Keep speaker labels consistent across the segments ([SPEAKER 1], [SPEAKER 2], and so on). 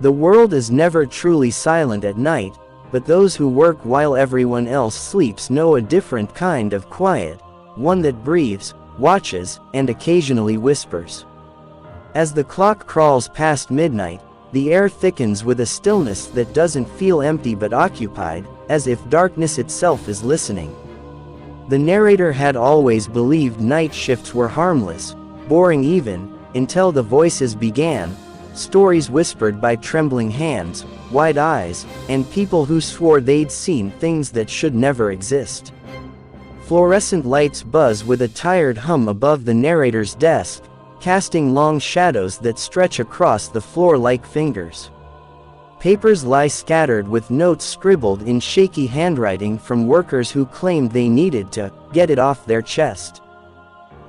[SPEAKER 1] The world is never truly silent at night, but those who work while everyone else sleeps know a different kind of quiet, one that breathes, watches, and occasionally whispers. As the clock crawls past midnight, the air thickens with a stillness that doesn't feel empty but occupied, as if darkness itself is listening. The narrator had always believed night shifts were harmless, boring even, until the voices began, stories whispered by trembling hands, wide eyes, and people who swore they'd seen things that should never exist. Fluorescent lights buzz with a tired hum above the narrator's desk, casting long shadows that stretch across the floor like fingers. Papers lie scattered with notes scribbled in shaky handwriting from workers who claimed they needed to get it off their chest.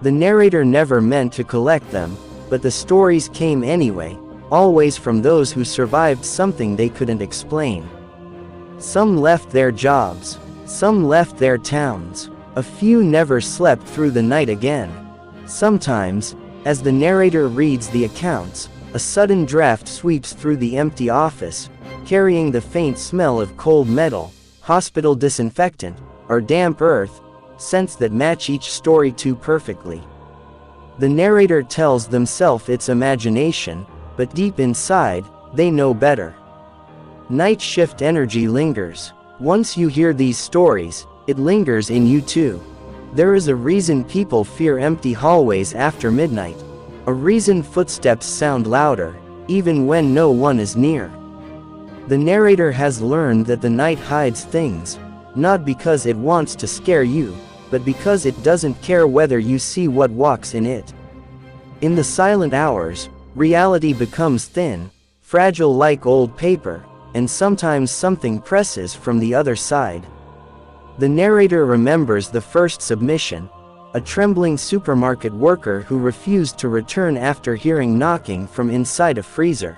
[SPEAKER 1] The narrator never meant to collect them, but the stories came anyway, always from those who survived something they couldn't explain. Some left their jobs, some left their towns, a few never slept through the night again. Sometimes, as the narrator reads the accounts, a sudden draft sweeps through the empty office, carrying the faint smell of cold metal, hospital disinfectant, or damp earth, scents that match each story too perfectly. The narrator tells themselves it's imagination, but deep inside, they know better. Night shift energy lingers. Once you hear these stories, it lingers in you too. There is a reason people fear empty hallways after midnight. A reason footsteps sound louder, even when no one is near. The narrator has learned that the night hides things, not because it wants to scare you, but because it doesn't care whether you see what walks in it. In the silent hours, reality becomes thin, fragile like old paper, and sometimes something presses from the other side. The narrator remembers the first submission, a trembling supermarket worker who refused to return after hearing knocking from inside a freezer.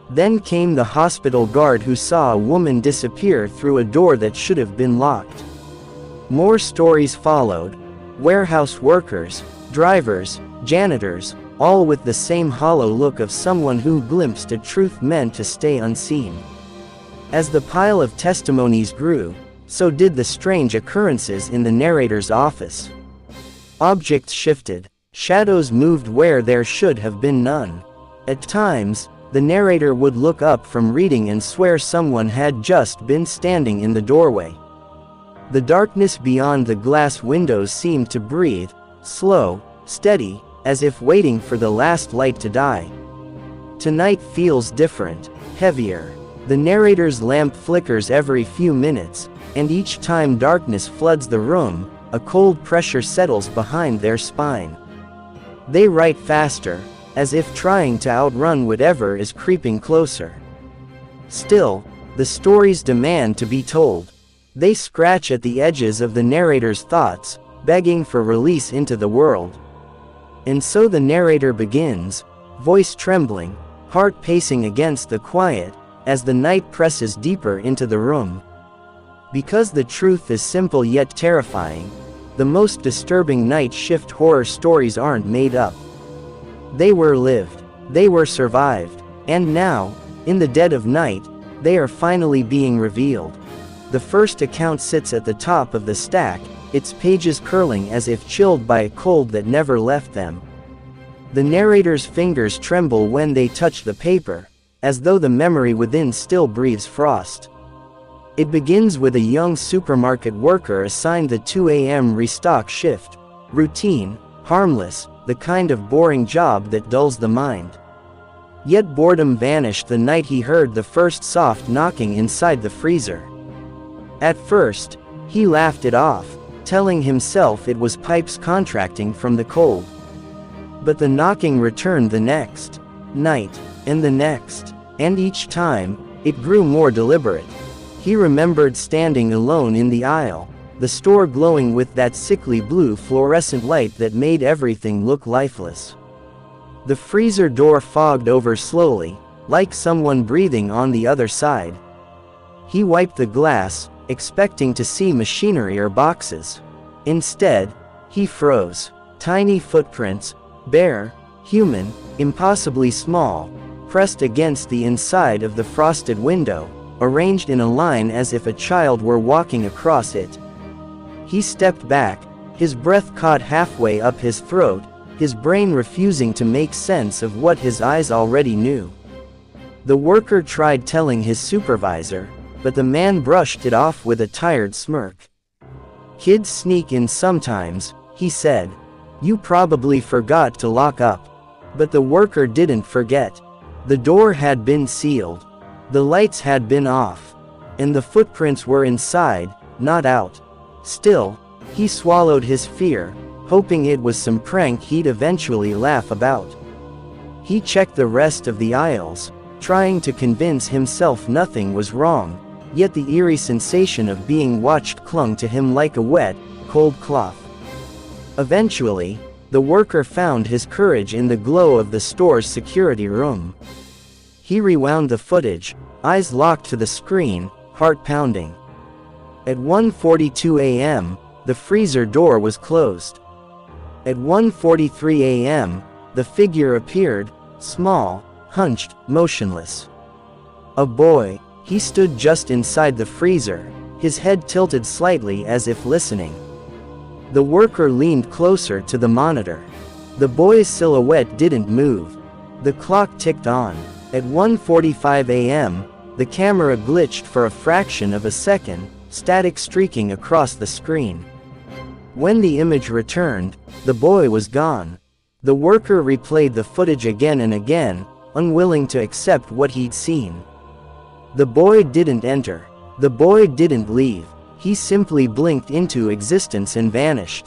[SPEAKER 1] Then came the hospital guard who saw a woman disappear through a door that should have been locked. More stories followed, warehouse workers, drivers, janitors, all with the same hollow look of someone who glimpsed a truth meant to stay unseen. As the pile of testimonies grew, so did the strange occurrences in the narrator's office. Objects shifted, shadows moved where there should have been none. At times, the narrator would look up from reading and swear someone had just been standing in the doorway. The darkness beyond the glass windows seemed to breathe, slow, steady, as if waiting for the last light to die. Tonight feels different, heavier. The narrator's lamp flickers every few minutes, and each time darkness floods the room, a cold pressure settles behind their spine. They write faster, as if trying to outrun whatever is creeping closer. Still, the stories demand to be told. They scratch at the edges of the narrator's thoughts, begging for release into the world. And so the narrator begins, voice trembling, heart pacing against the quiet, as the night presses deeper into the room. Because the truth is simple yet terrifying, the most disturbing night shift horror stories aren't made up. They were lived, they were survived, and now, in the dead of night, they are finally being revealed. The first account sits at the top of the stack, its pages curling as if chilled by a cold that never left them. The narrator's fingers tremble when they touch the paper, as though the memory within still breathes frost. It begins with a young supermarket worker assigned the 2 a.m. restock shift. Routine, harmless, the kind of boring job that dulls the mind. Yet boredom vanished the night he heard the first soft knocking inside the freezer. At first, he laughed it off, telling himself it was pipes contracting from the cold. But the knocking returned the next night, and the next, and each time, it grew more deliberate. He remembered standing alone in the aisle, the store glowing with that sickly blue fluorescent light that made everything look lifeless. The freezer door fogged over slowly, like someone breathing on the other side. He wiped the glass, expecting to see machinery or boxes. Instead, he froze. Tiny footprints, bare, human, impossibly small, pressed against the inside of the frosted window, arranged in a line as if a child were walking across it. He stepped back, his breath caught halfway up his throat, his brain refusing to make sense of what his eyes already knew. The worker tried telling his supervisor, but the man brushed it off with a tired smirk. "Kids sneak in sometimes," he said. "You probably forgot to lock up." But the worker didn't forget. The door had been sealed. The lights had been off. And the footprints were inside, not out. Still, he swallowed his fear, hoping it was some prank he'd eventually laugh about. He checked the rest of the aisles, trying to convince himself nothing was wrong, yet the eerie sensation of being watched clung to him like a wet, cold cloth. Eventually, the worker found his courage in the glow of the store's security room. He rewound the footage, eyes locked to the screen, heart pounding. At 1:42 a.m., the freezer door was closed. At 1:43 a.m., the figure appeared, small, hunched, motionless. A boy, he stood just inside the freezer, his head tilted slightly as if listening. The worker leaned closer to the monitor. The boy's silhouette didn't move. The clock ticked on. At 1:45 a.m., the camera glitched for a fraction of a second, static streaking across the screen. When the image returned, the boy was gone. The worker replayed the footage again and again, unwilling to accept what he'd seen. The boy didn't enter. The boy didn't leave. He simply blinked into existence and vanished.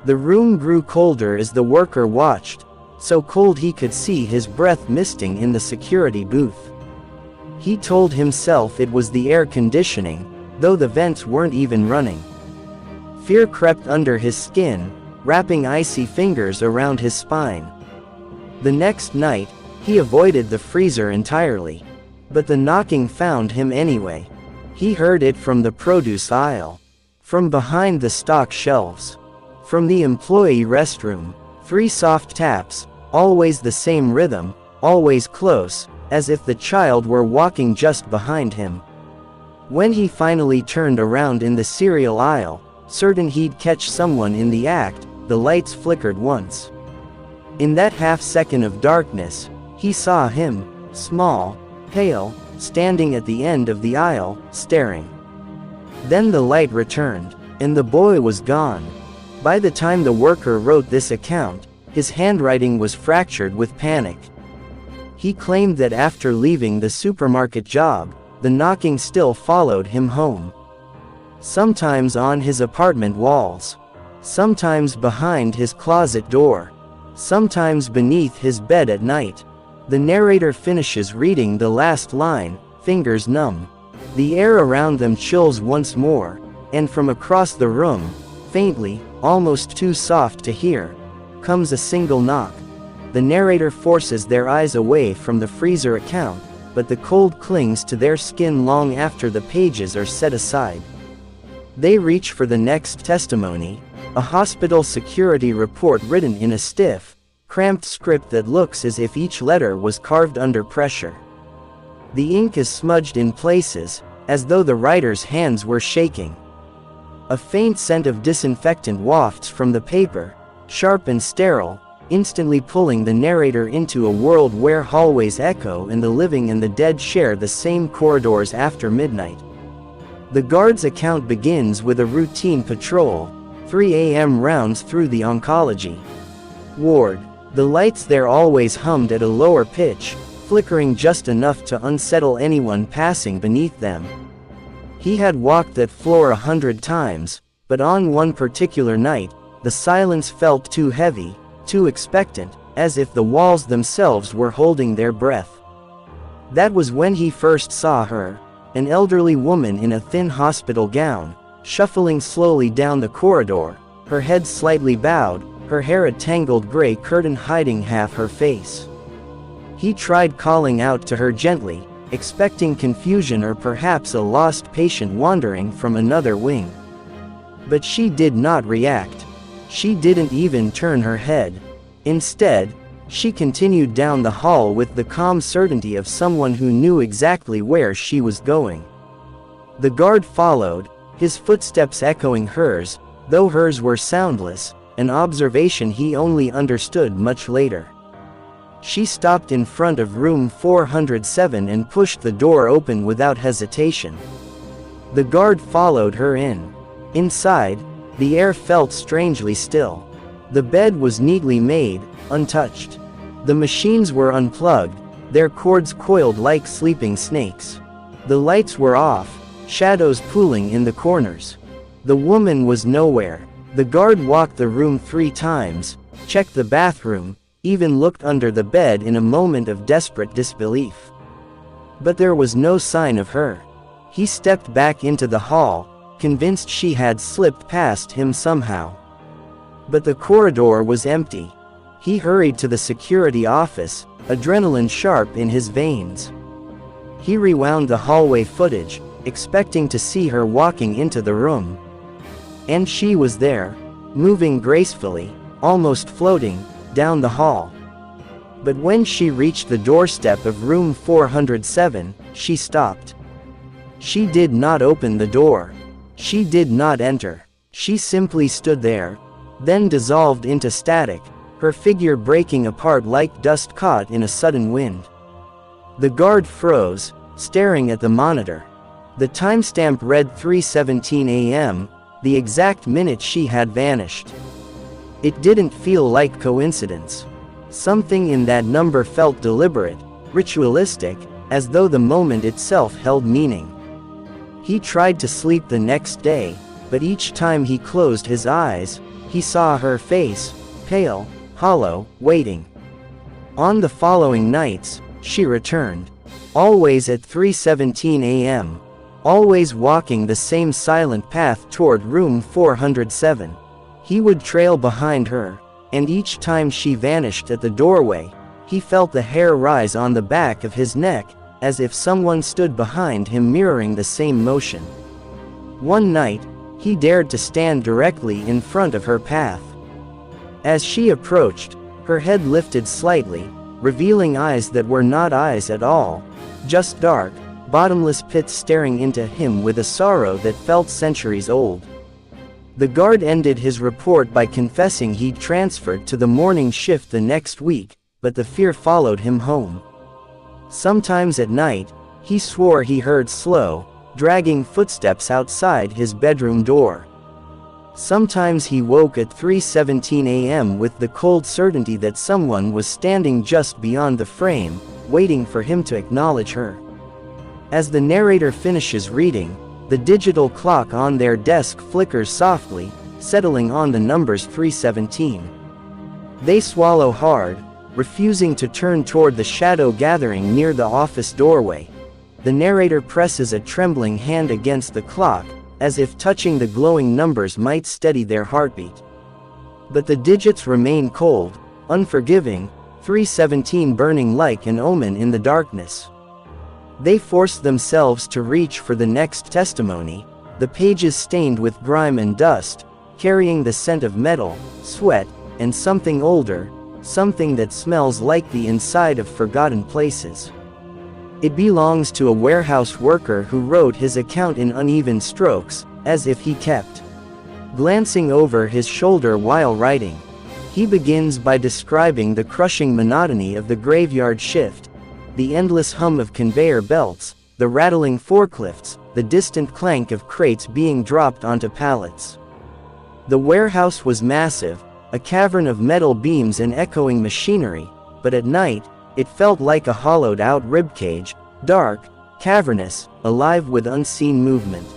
[SPEAKER 1] The room grew colder as the worker watched, so cold he could see his breath misting in the security booth. He told himself it was the air conditioning, though the vents weren't even running. Fear crept under his skin, wrapping icy fingers around his spine. The next night, he avoided the freezer entirely. But the knocking found him anyway. He heard it from the produce aisle. From behind the stock shelves. From the employee restroom. 3 soft taps, always the same rhythm, always close, as if the child were walking just behind him. When he finally turned around in the cereal aisle, certain he'd catch someone in the act, the lights flickered once. In that half-second of darkness, he saw him, small, pale, standing at the end of the aisle, staring. Then the light returned, and the boy was gone. By the time the worker wrote this account, his handwriting was fractured with panic. He claimed that after leaving the supermarket job, the knocking still followed him home. Sometimes on his apartment walls. Sometimes behind his closet door. Sometimes beneath his bed at night. The narrator finishes reading the last line, fingers numb. The air around them chills once more, and from across the room, faintly, almost too soft to hear, comes a single knock. The narrator forces their eyes away from the freezer account, but the cold clings to their skin long after the pages are set aside. They reach for the next testimony, a hospital security report written in a stiff, cramped script that looks as if each letter was carved under pressure. The ink is smudged in places, as though the writer's hands were shaking. A faint scent of disinfectant wafts from the paper, sharp and sterile, instantly pulling the narrator into a world where hallways echo and the living and the dead share the same corridors after midnight. The guard's account begins with a routine patrol, 3 a.m. rounds through the oncology ward. The lights there always hummed at a lower pitch, flickering just enough to unsettle anyone passing beneath them. He had walked that floor 100 times, but on one particular night, the silence felt too heavy, too expectant, as if the walls themselves were holding their breath. That was when he first saw her, an elderly woman in a thin hospital gown, shuffling slowly down the corridor, her head slightly bowed, her hair a tangled gray curtain hiding half her face. He tried calling out to her gently, expecting confusion or perhaps a lost patient wandering from another wing. But she did not react. She didn't even turn her head. Instead, She continued down the hall with the calm certainty of someone who knew exactly where she was going. The guard followed, his footsteps echoing hers, though hers were soundless, an observation he only understood much later. She stopped in front of room 407 and pushed the door open without hesitation. The guard followed her in. Inside, the air felt strangely still. The bed was neatly made, untouched. The machines were unplugged, their cords coiled like sleeping snakes. The lights were off, shadows pooling in the corners. The woman was nowhere. The guard walked the room 3 times, checked the bathroom, even looked under the bed in a moment of desperate disbelief. But there was no sign of her. He stepped back into the hall, convinced she had slipped past him somehow. But the corridor was empty. He hurried to the security office, adrenaline sharp in his veins. He rewound the hallway footage, expecting to see her walking into the room. And she was there, moving gracefully, almost floating, down the hall. But when she reached the doorstep of room 407, she stopped. She did not open the door. She did not enter. She simply stood there, then dissolved into static, her figure breaking apart like dust caught in a sudden wind. The guard froze, staring at the monitor. The timestamp read 3:17 a.m., the exact minute she had vanished. It didn't feel like coincidence. Something in that number felt deliberate, ritualistic, as though the moment itself held meaning. He tried to sleep the next day, but each time he closed his eyes, he saw her face, pale, hollow, waiting. On the following nights, she returned. Always at 3:17 a.m. Always walking the same silent path toward room 407. He would trail behind her, and each time she vanished at the doorway, he felt the hair rise on the back of his neck, as if someone stood behind him mirroring the same motion. One night, he dared to stand directly in front of her path. As she approached, her head lifted slightly, revealing eyes that were not eyes at all, just dark, bottomless pits staring into him with a sorrow that felt centuries old. The guard ended his report by confessing he'd transferred to the morning shift the next week, but the fear followed him home. Sometimes at night, he swore he heard slow, dragging footsteps outside his bedroom door. Sometimes he woke at 3:17 a.m. with the cold certainty that someone was standing just beyond the frame, waiting for him to acknowledge her. As the narrator finishes reading, the digital clock on their desk flickers softly, settling on the numbers 3:17. They swallow hard, refusing to turn toward the shadow gathering near the office doorway. The narrator presses a trembling hand against the clock, as if touching the glowing numbers might steady their heartbeat. But the digits remain cold, unforgiving, 3:17 burning like an omen in the darkness. They force themselves to reach for the next testimony, the pages stained with grime and dust, carrying the scent of metal, sweat, and something older, something that smells like the inside of forgotten places. It belongs to a warehouse worker who wrote his account in uneven strokes, as if he kept glancing over his shoulder while writing. He begins by describing the crushing monotony of the graveyard shift, the endless hum of conveyor belts, the rattling forklifts, the distant clank of crates being dropped onto pallets. The warehouse was massive, a cavern of metal beams and echoing machinery, but at night, it felt like a hollowed-out ribcage, dark, cavernous, alive with unseen movement.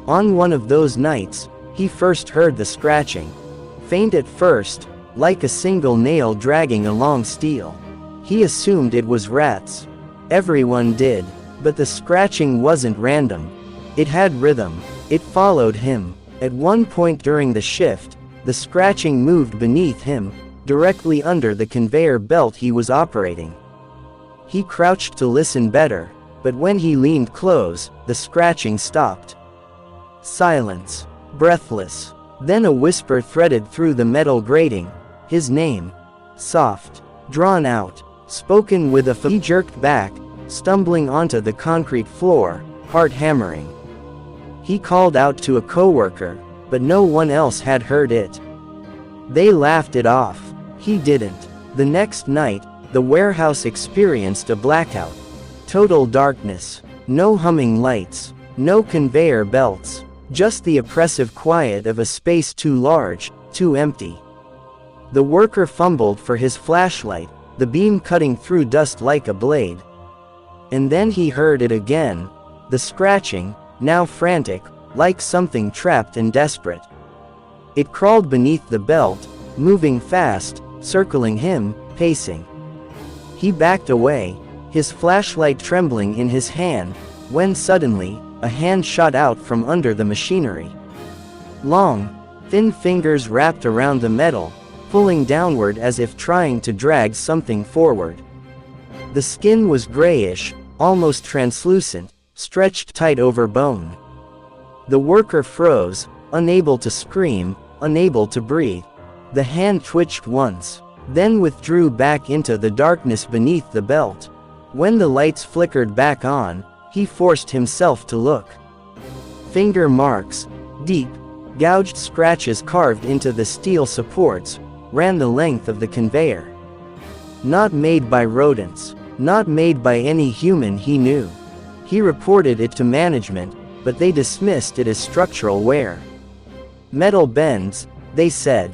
[SPEAKER 1] On one of those nights, he first heard the scratching. Faint at first, like a single nail dragging along steel. He assumed it was rats. Everyone did. But the scratching wasn't random. It had rhythm. It followed him. At one point during the shift, the scratching moved beneath him, directly under the conveyor belt he was operating. He crouched to listen better, but when he leaned close, the scratching stopped. Silence. Breathless. Then a whisper threaded through the metal grating. His name. Soft. drawn out, spoken with a he jerked back, stumbling onto the concrete floor, heart hammering. He called out to a coworker, but no one else had heard it. They laughed it off. He didn't. The next night, the warehouse experienced a blackout. Total darkness. No humming lights. No conveyor belts. Just the oppressive quiet of a space too large, too empty. The worker fumbled for his flashlight, the beam cutting through dust like a blade. And then he heard it again. The scratching, now frantic, like something trapped and desperate. It crawled beneath the belt, moving fast, circling him, pacing. He backed away, his flashlight trembling in his hand, when suddenly, a hand shot out from under the machinery. Long, thin fingers wrapped around the metal, pulling downward as if trying to drag something forward. The skin was grayish, almost translucent, stretched tight over bone. The worker froze, unable to scream, unable to breathe. The hand twitched once, then withdrew back into the darkness beneath the belt. When the lights flickered back on, he forced himself to look. Finger marks, deep, gouged scratches carved into the steel supports, ran the length of the conveyor. Not made by rodents, not made by any human he knew. He reported it to management, but they dismissed it as structural wear. Metal bends, they said.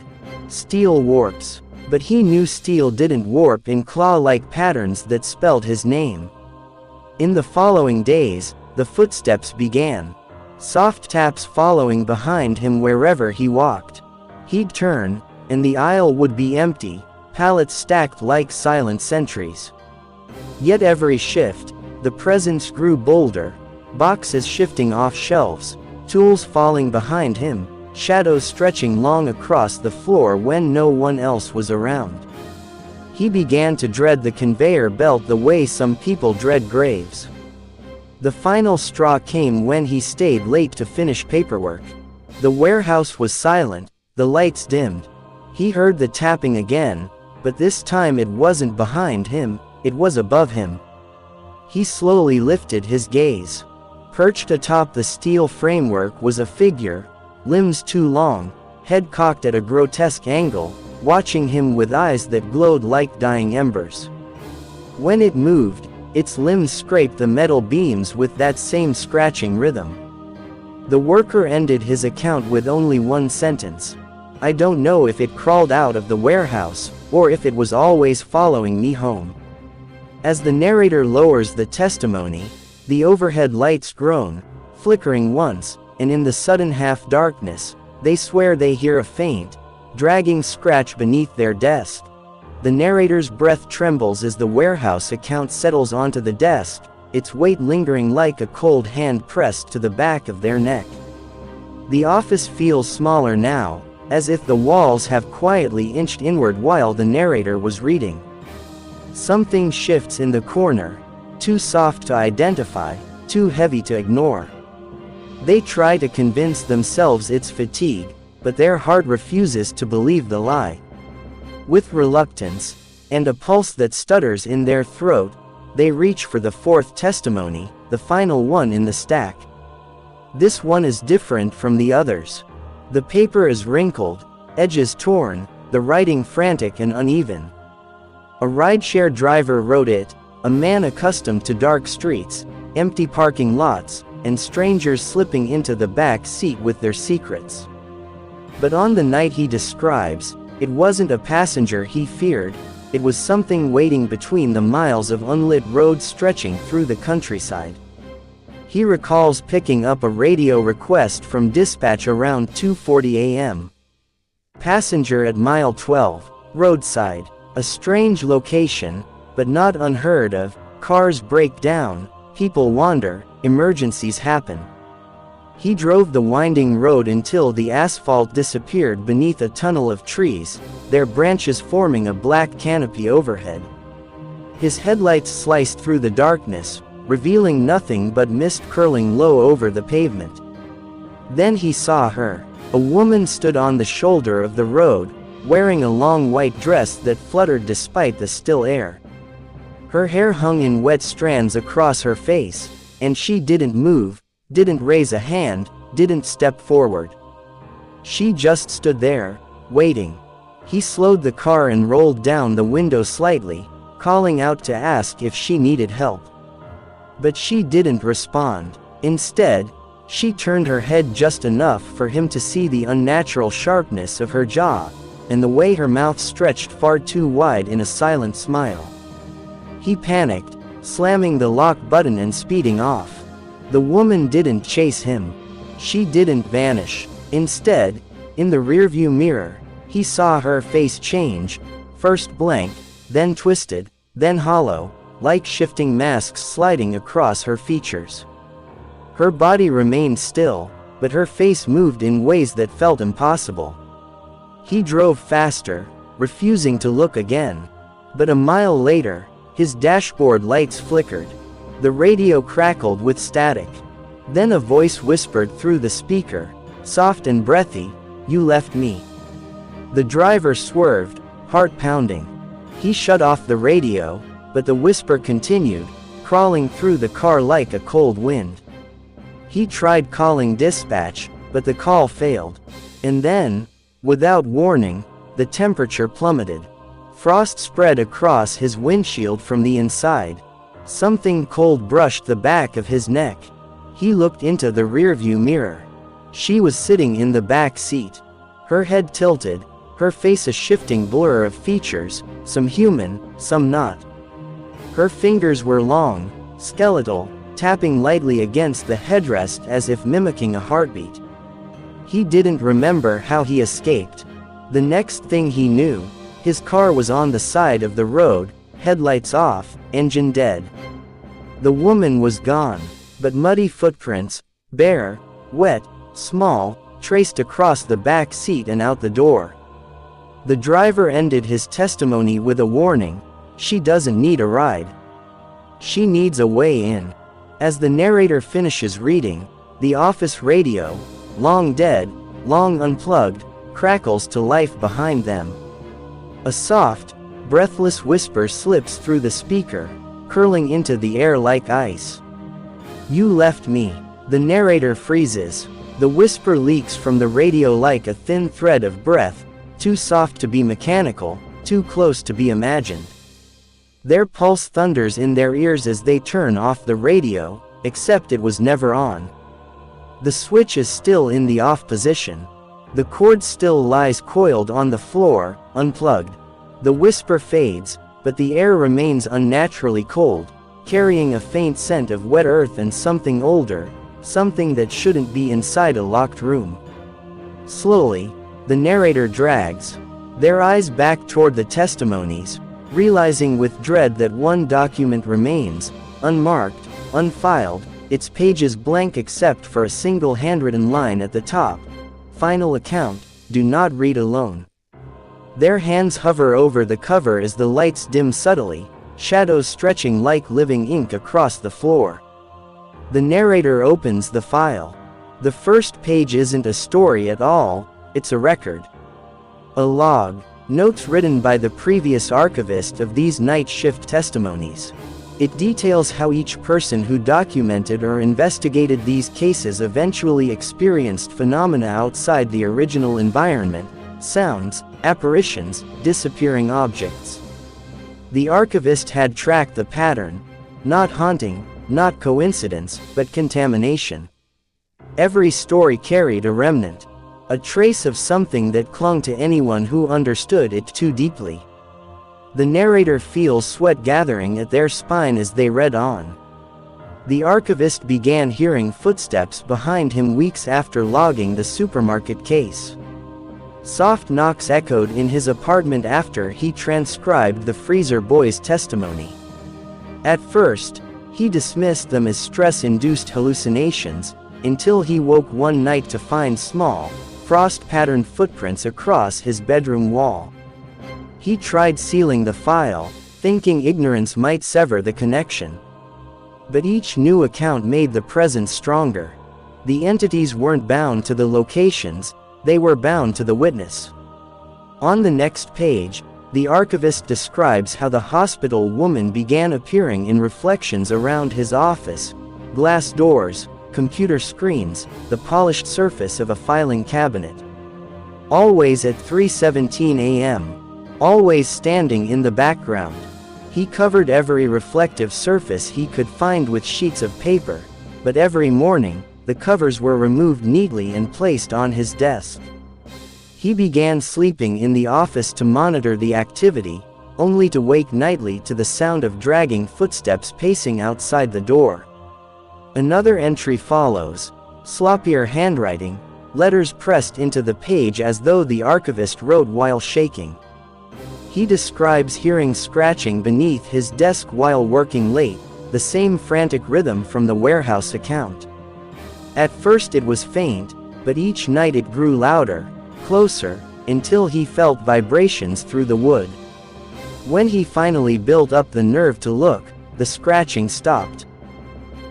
[SPEAKER 1] Steel warps. But he knew steel didn't warp in claw-like patterns that spelled his name. In the following days, the footsteps began. Soft taps following behind him wherever he walked. He'd turn, and the aisle would be empty, pallets stacked like silent sentries. Yet every shift, the presence grew bolder, boxes shifting off shelves, tools falling behind him, shadows stretching long across the floor when no one else was around. He began to dread the conveyor belt the way some people dread graves. The final straw came when he stayed late to finish paperwork. The warehouse was silent, the lights dimmed. He heard the tapping again, but this time it wasn't behind him, it was above him. He slowly lifted his gaze. Perched atop the steel framework was a figure, limbs too long, head cocked at a grotesque angle, watching him with eyes that glowed like dying embers. When it moved, its limbs scraped the metal beams with that same scratching rhythm. The worker ended his account with only one sentence. I don't know if it crawled out of the warehouse, or if it was always following me home. As the narrator lowers the testimony, the overhead lights groan, flickering once, and in the sudden half-darkness, they swear they hear a faint, dragging scratch beneath their desk. The narrator's breath trembles as the warehouse account settles onto the desk, its weight lingering like a cold hand pressed to the back of their neck. The office feels smaller now, as if the walls have quietly inched inward while the narrator was reading. Something shifts in the corner, too soft to identify, too heavy to ignore. They try to convince themselves it's fatigue, but their heart refuses to believe the lie. With reluctance, and a pulse that stutters in their throat, they reach for the fourth testimony, the final one in the stack. This one is different from the others. The paper is wrinkled, edges torn, the writing frantic and uneven. A rideshare driver wrote it, a man accustomed to dark streets, empty parking lots, and strangers slipping into the back seat with their secrets. But on the night he describes, it wasn't a passenger he feared, it was something waiting between the miles of unlit road stretching through the countryside. He recalls picking up a radio request from dispatch around 2:40 a.m. Passenger at mile 12, roadside, a strange location, but not unheard of. Cars break down, people wander, emergencies happen. He drove the winding road until the asphalt disappeared beneath a tunnel of trees, their branches forming a black canopy overhead. His headlights sliced through the darkness, revealing nothing but mist curling low over the pavement. Then he saw her. A woman stood on the shoulder of the road, wearing a long white dress that fluttered despite the still air. Her hair hung in wet strands across her face, and she didn't move, didn't raise a hand, didn't step forward. She just stood there, waiting. He slowed the car and rolled down the window slightly, calling out to ask if she needed help. But she didn't respond. Instead, she turned her head just enough for him to see the unnatural sharpness of her jaw, and the way her mouth stretched far too wide in a silent smile. He panicked, slamming the lock button and speeding off. The woman didn't chase him. She didn't vanish. Instead, in the rearview mirror, he saw her face change, first blank, then twisted, then hollow, like shifting masks sliding across her features. Her body remained still, but her face moved in ways that felt impossible. He drove faster, refusing to look again. But a mile later, his dashboard lights flickered. The radio crackled with static. Then a voice whispered through the speaker, soft and breathy, "You left me." The driver swerved, heart pounding. He shut off the radio, but the whisper continued, crawling through the car like a cold wind. He tried calling dispatch, but the call failed. And then, without warning, the temperature plummeted. Frost spread across his windshield from the inside. Something cold brushed the back of his neck. He looked into the rearview mirror. She was sitting in the back seat. Her head tilted, her face a shifting blur of features, some human, some not. Her fingers were long, skeletal, tapping lightly against the headrest as if mimicking a heartbeat. He didn't remember how he escaped. The next thing he knew, his car was on the side of the road, headlights off, engine dead. The woman was gone, but muddy footprints, bare, wet, small, traced across the back seat and out the door. The driver ended his testimony with a warning: she doesn't need a ride. She needs a way in. As the narrator finishes reading, the office radio, long dead, long unplugged, crackles to life behind them. A soft, breathless whisper slips through the speaker, curling into the air like ice. "You left me." The narrator freezes. The whisper leaks from the radio like a thin thread of breath, too soft to be mechanical, too close to be imagined. Their pulse thunders in their ears as they turn off the radio, except it was never on. The switch is still in the off position. The cord still lies coiled on the floor, unplugged. The whisper fades, but the air remains unnaturally cold, carrying a faint scent of wet earth and something older, something that shouldn't be inside a locked room. Slowly, the narrator drags their eyes back toward the testimonies, realizing with dread that one document remains, unmarked, unfiled, its pages blank except for a single handwritten line at the top. Final account, do not read alone. Their hands hover over the cover as the lights dim subtly, shadows stretching like living ink across the floor. The narrator opens the file. The first page isn't a story at all, it's a record. A log, notes written by the previous archivist of these night shift testimonies. It details how each person who documented or investigated these cases eventually experienced phenomena outside the original environment: sounds, apparitions, disappearing objects. The archivist had tracked the pattern: not haunting, not coincidence, but contamination. Every story carried a remnant, a trace of something that clung to anyone who understood it too deeply. The narrator feels sweat gathering at their spine as they read on. The archivist began hearing footsteps behind him weeks after logging the supermarket case. Soft knocks echoed in his apartment after he transcribed the Freezer Boy's testimony. At first, he dismissed them as stress-induced hallucinations, until he woke one night to find small, frost-patterned footprints across his bedroom wall. He tried sealing the file, thinking ignorance might sever the connection. But each new account made the presence stronger. The entities weren't bound to the locations, they were bound to the witness. On the next page, the archivist describes how the hospital woman began appearing in reflections around his office, glass doors, computer screens, the polished surface of a filing cabinet. Always at 3:17 a.m. Always standing in the background. He covered every reflective surface he could find with sheets of paper, but every morning, the covers were removed neatly and placed on his desk. He began sleeping in the office to monitor the activity, only to wake nightly to the sound of dragging footsteps pacing outside the door. Another entry follows, sloppier handwriting, letters pressed into the page as though the archivist wrote while shaking. He describes hearing scratching beneath his desk while working late, the same frantic rhythm from the warehouse account. At first it was faint, but each night it grew louder, closer, until he felt vibrations through the wood. When he finally built up the nerve to look, the scratching stopped.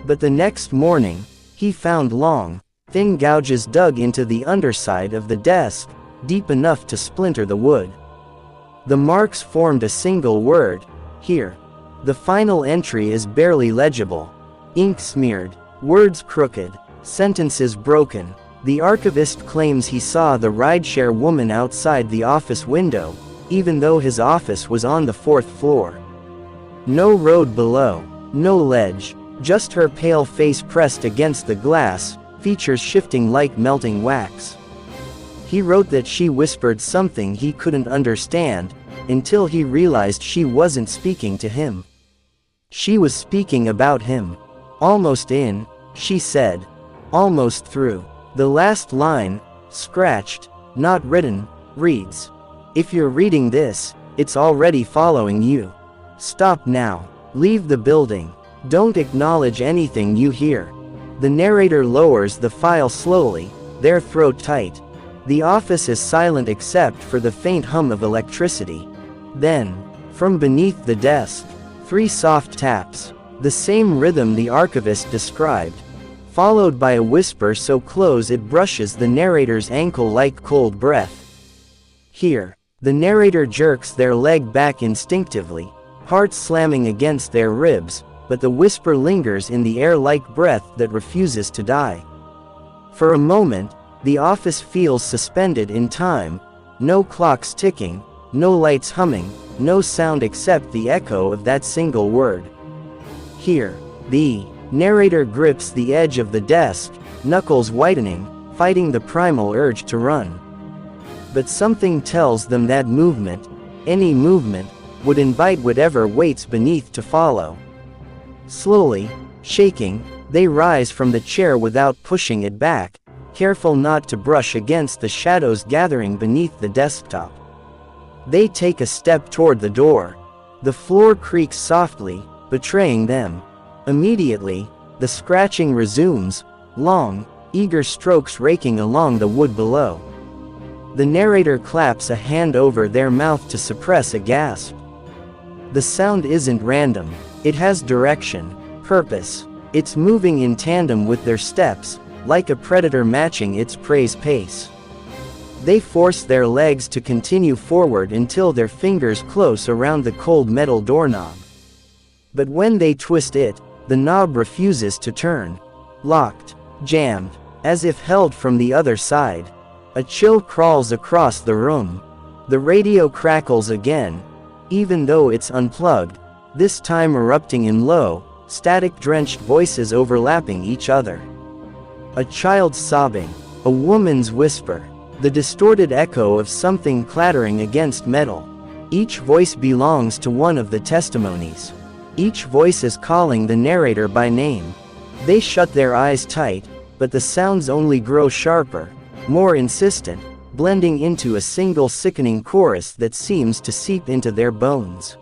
[SPEAKER 1] But the next morning, he found long, thin gouges dug into the underside of the desk, deep enough to splinter the wood. The marks formed a single word, here. The final entry is barely legible. Ink smeared, words crooked, sentences broken. The archivist claims he saw the rideshare woman outside the office window, even though his office was on the 4th floor. No road below, no ledge, just her pale face pressed against the glass, features shifting like melting wax. He wrote that she whispered something he couldn't understand, until he realized she wasn't speaking to him. She was speaking about him. Almost in, she said. Almost through. The last line, scratched, not written, reads, "If you're reading this, it's already following you. Stop now. Leave the building. Don't acknowledge anything you hear." The narrator lowers the file slowly, their throat tight. The office is silent except for the faint hum of electricity. Then, from beneath the desk, 3 soft taps, the same rhythm the archivist described, followed by a whisper so close it brushes the narrator's ankle like cold breath. Here, the narrator jerks their leg back instinctively, heart slamming against their ribs, but the whisper lingers in the air like breath that refuses to die. For a moment, the office feels suspended in time, no clocks ticking, no lights humming, no sound except the echo of that single word. Here, the narrator grips the edge of the desk, knuckles whitening, fighting the primal urge to run. But something tells them that movement, any movement, would invite whatever waits beneath to follow. Slowly, shaking, they rise from the chair without pushing it back, careful not to brush against the shadows gathering beneath the desktop. They take a step toward the door. The floor creaks softly, betraying them. Immediately, the scratching resumes, long, eager strokes raking along the wood below. The narrator claps a hand over their mouth to suppress a gasp. The sound isn't random, it has direction, purpose. It's moving in tandem with their steps, like a predator matching its prey's pace. They force their legs to continue forward until their fingers close around the cold metal doorknob. But when they twist it, the knob refuses to turn. Locked, jammed, as if held from the other side. A chill crawls across the room. The radio crackles again, even though it's unplugged, this time erupting in low, static-drenched voices overlapping each other. A child sobbing, a woman's whisper, the distorted echo of something clattering against metal. Each voice belongs to one of the testimonies. Each voice is calling the narrator by name. They shut their eyes tight, but the sounds only grow sharper, more insistent, blending into a single sickening chorus that seems to seep into their bones.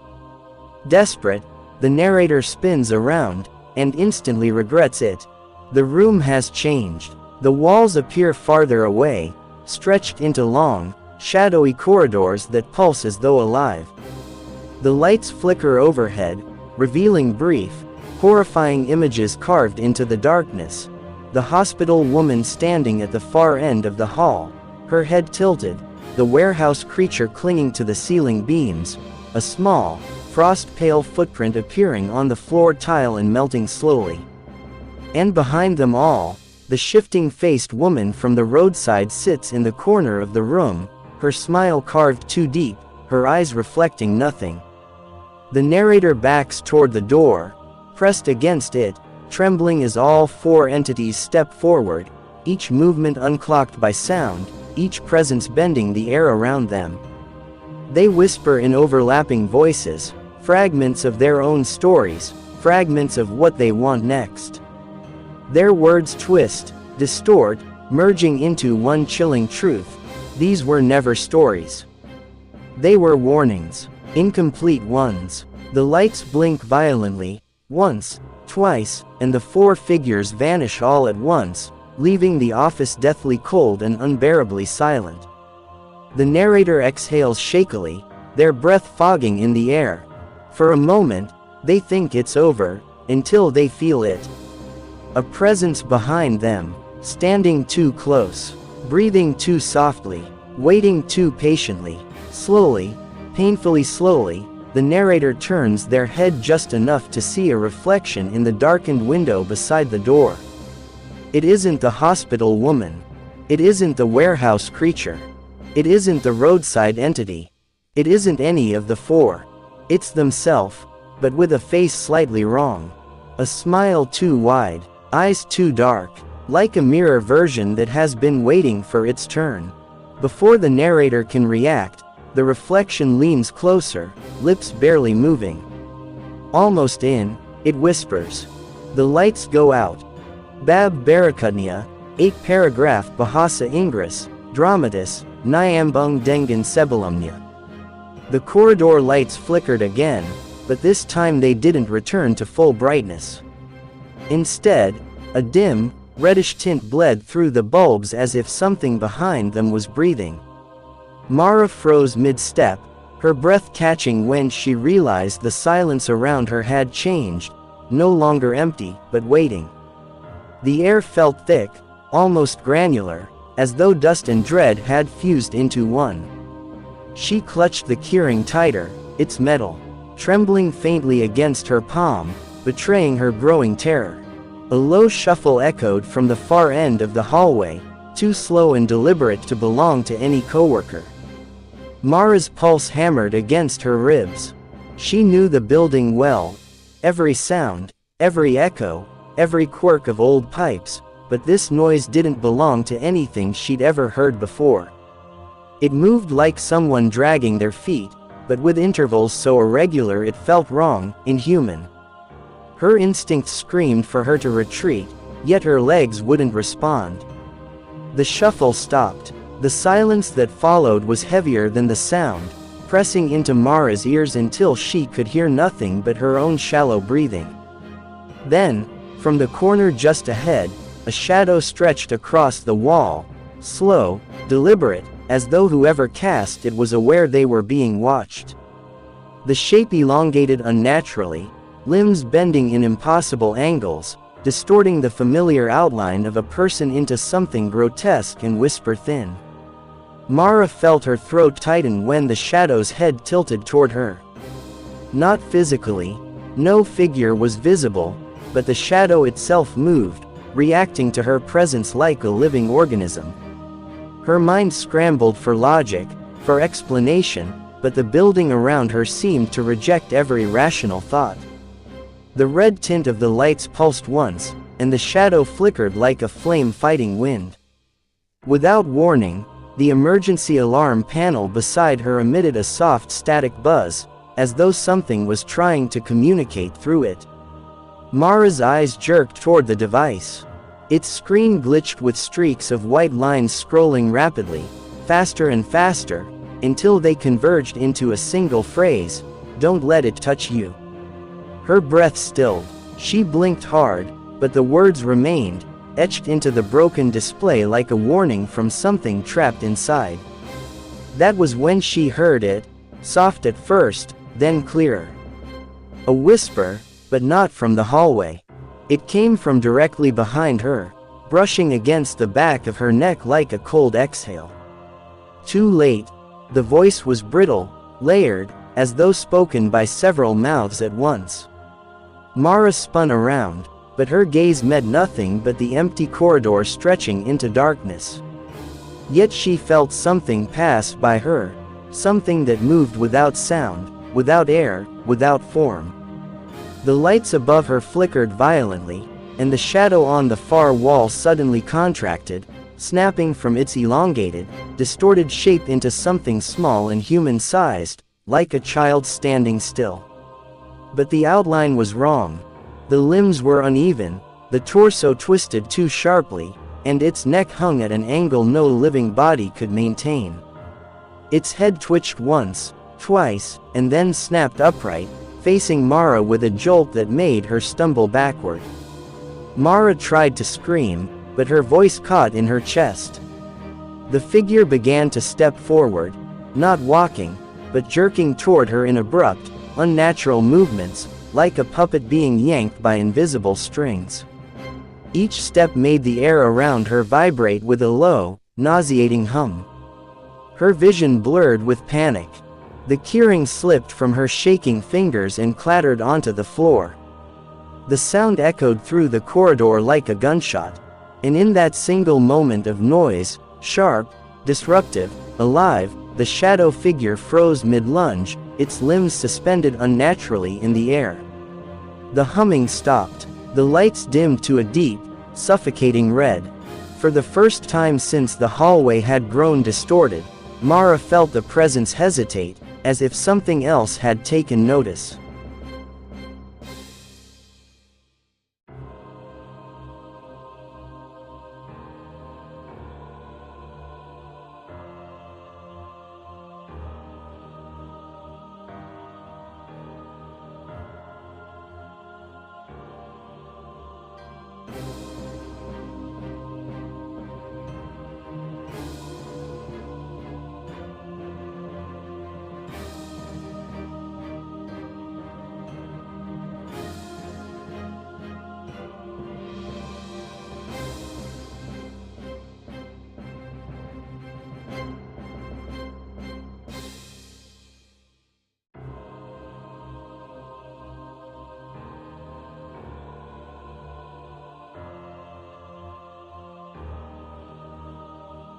[SPEAKER 1] Desperate, the narrator spins around, and instantly regrets it. The room has changed. The walls appear farther away, stretched into long, shadowy corridors that pulse as though alive. The lights flicker overhead, revealing brief, horrifying images carved into the darkness. The hospital woman standing at the far end of the hall, her head tilted, the warehouse creature clinging to the ceiling beams, a small, frost-pale footprint appearing on the floor tile and melting slowly. And behind them all, the shifting-faced woman from the roadside sits in the corner of the room, her smile carved too deep, her eyes reflecting nothing. The narrator backs toward the door, pressed against it, trembling as all four entities step forward, each movement unclocked by sound, each presence bending the air around them. They whisper in overlapping voices, fragments of their own stories, fragments of what they want next. Their words twist, distort, merging into one chilling truth: these were never stories. They were warnings, incomplete ones. The lights blink violently, once, twice, and the four figures vanish all at once, leaving the office deathly cold and unbearably silent. The narrator exhales shakily, their breath fogging in the air. For a moment, they think it's over, until they feel it. A presence behind them, standing too close, breathing too softly, waiting too patiently. Slowly, painfully slowly, the narrator turns their head just enough to see a reflection in the darkened window beside the door. It isn't the hospital woman. It isn't the warehouse creature. It isn't the roadside entity. It isn't any of the four. It's themselves, but with a face slightly wrong. A smile too wide, eyes too dark, like a mirror version that has been waiting for its turn. Before the narrator can react, the reflection leans closer, lips barely moving. Almost in, it whispers. The lights go out. Bab Barakudnia, 8 paragraph Bahasa Inggris, Dramatis, Nyambung dengan Sebelumnya. The corridor lights flickered again, but this time they didn't return to full brightness. Instead, a dim, reddish tint bled through the bulbs as if something behind them was breathing. Mara froze mid-step, her breath catching when she realized the silence around her had changed, no longer empty, but waiting. The air felt thick, almost granular, as though dust and dread had fused into one. She clutched the keyring tighter, its metal trembling faintly against her palm, betraying her growing terror. A low shuffle echoed from the far end of the hallway, too slow and deliberate to belong to any coworker. Mara's pulse hammered against her ribs. She knew the building well, every sound, every echo, every quirk of old pipes, but this noise didn't belong to anything she'd ever heard before. It moved like someone dragging their feet, but with intervals so irregular it felt wrong, inhuman. Her instincts screamed for her to retreat, yet her legs wouldn't respond. The shuffle stopped. The silence that followed was heavier than the sound, pressing into Mara's ears until she could hear nothing but her own shallow breathing. Then, from the corner just ahead, a shadow stretched across the wall, slow, deliberate, as though whoever cast it was aware they were being watched. The shape elongated unnaturally, limbs bending in impossible angles, distorting the familiar outline of a person into something grotesque and whisper-thin. Mara felt her throat tighten when the shadow's head tilted toward her. Not physically, no figure was visible, but the shadow itself moved, reacting to her presence like a living organism. Her mind scrambled for logic, for explanation, but the building around her seemed to reject every rational thought. The red tint of the lights pulsed once, and the shadow flickered like a flame fighting wind. Without warning, the emergency alarm panel beside her emitted a soft static buzz, as though something was trying to communicate through it. Mara's eyes jerked toward the device. Its screen glitched with streaks of white lines scrolling rapidly, faster and faster, until they converged into a single phrase: "Don't let it touch you." Her breath stilled. She blinked hard, but the words remained, etched into the broken display like a warning from something trapped inside. That was when she heard it, soft at first, then clearer. A whisper, but not from the hallway. It came from directly behind her, brushing against the back of her neck like a cold exhale. Too late. The voice was brittle, layered, as though spoken by several mouths at once. Mara spun around, but her gaze met nothing but the empty corridor stretching into darkness. Yet she felt something pass by her, something that moved without sound, without air, without form. The lights above her flickered violently, and the shadow on the far wall suddenly contracted, snapping from its elongated, distorted shape into something small and human-sized, like a child standing still. But the outline was wrong. The limbs were uneven, the torso twisted too sharply, and its neck hung at an angle no living body could maintain. Its head twitched once, twice, and then snapped upright, facing Mara with a jolt that made her stumble backward. Mara tried to scream, but her voice caught in her chest. The figure began to step forward, not walking, but jerking toward her in abrupt, unnatural movements, like a puppet being yanked by invisible strings. Each step made the air around her vibrate with a low, nauseating hum. Her vision blurred with panic. The keyring slipped from her shaking fingers and clattered onto the floor. The sound echoed through the corridor like a gunshot, and in that single moment of noise, sharp, disruptive, alive, the shadow figure froze mid-lunge, its limbs suspended unnaturally in the air. The humming stopped. The lights dimmed to a deep, suffocating red. For the first time since the hallway had grown distorted, Mara felt the presence hesitate, as if something else had taken notice.